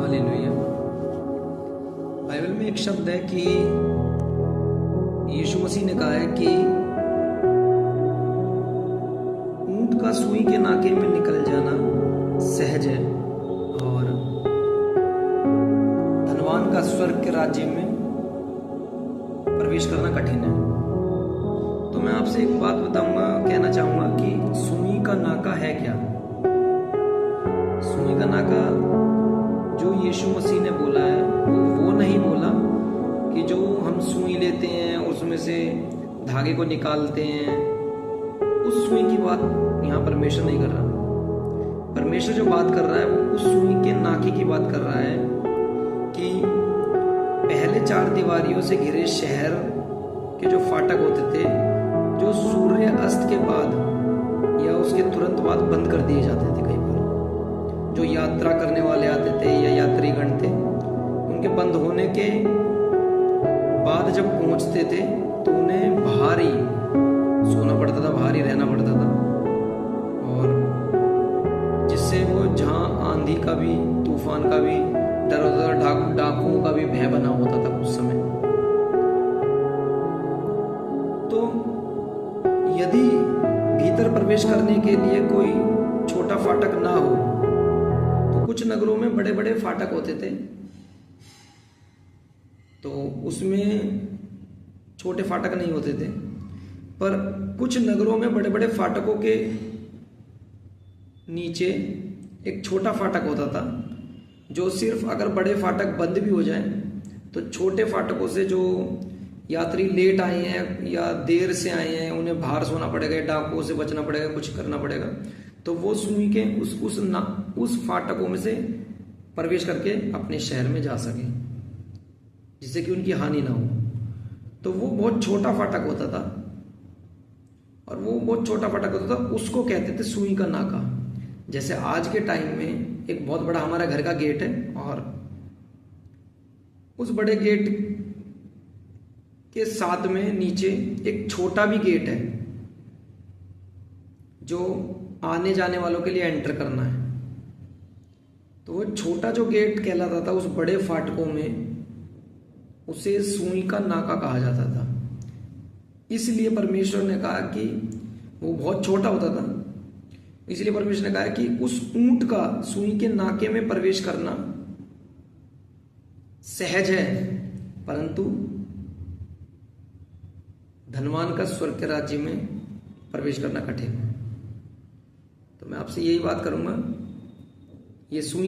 Hallelujah. Bible में एक शब्द है कि यीशु मसीह ने कहा है कि ऊंट का सुई के नाके में निकल जाना सहज है और धनवान का स्वर्ग के राज्य में प्रवेश करना कठिन है। तो मैं आपसे एक बात बताऊंगा, कहना चाहूंगा कि सुई का नाका है क्या। सुई का नाका जो यीशु मसीह ने बोला है वो नहीं बोला कि जो हम सुई लेते हैं उसमें से धागे को निकालते हैं, उस सुई की बात यहाँ परमेश्वर नहीं कर रहा। परमेश्वर जो बात कर रहा है वो उस सुई के नाके की बात कर रहा है कि पहले चार दीवारियों से घिरे शहर के जो फाटक होते थे, जो सूर्य अस्त के बाद या उसके तुरंत बाद बंद कर दिए जाते थे। कई बार जो यात्रा करने वाले आते थे या यात्रीगण थे, उनके बंद होने के बाद जब पहुंचते थे तो उन्हें भारी सोना पड़ता था, भारी रहना पड़ता था, और जिससे वो जहां आंधी का भी, तूफान का भी डर होता था, डाकुओं का भी भय बना होता था उस समय। तो यदि भीतर प्रवेश करने के लिए कोई छोटा फाटक ना हो, तो कुछ नगरों में बड़े बड़े फाटक होते थे, तो उसमें छोटे फाटक नहीं होते थे। पर कुछ नगरों में बड़े बड़े फाटकों के नीचे एक छोटा फाटक होता था, जो सिर्फ अगर बड़े फाटक बंद भी हो जाएं तो छोटे फाटकों से जो यात्री लेट आए हैं या देर से आए हैं उन्हें बाहर सोना पड़ेगा, डाकुओं से बचना पड़ेगा, कुछ करना पड़ेगा, तो वो सुई के उस फाटकों में से प्रवेश करके अपने शहर में जा सके, जिससे कि उनकी हानि ना हो। तो वो बहुत छोटा फाटक होता था, और वो बहुत छोटा फाटक होता था, उसको कहते थे सुई का नाका। जैसे आज के टाइम में एक बहुत बड़ा हमारा घर का गेट है, और उस बड़े गेट के साथ में नीचे एक छोटा भी गेट है जो आने जाने वालों के लिए एंटर करना है। तो वो छोटा जो गेट कहलाता था, उस बड़े फाटकों में उसे सुई का नाका कहा जाता था। इसलिए परमेश्वर ने कहा कि वो बहुत छोटा होता था, इसलिए परमेश्वर ने कहा कि उस ऊंट का सुई के नाके में प्रवेश करना सहज है, परंतु धनवान का स्वर्ग के राज्य में प्रवेश करना कठिन है। तो मैं आपसे यही बात करूंगा, ये सुई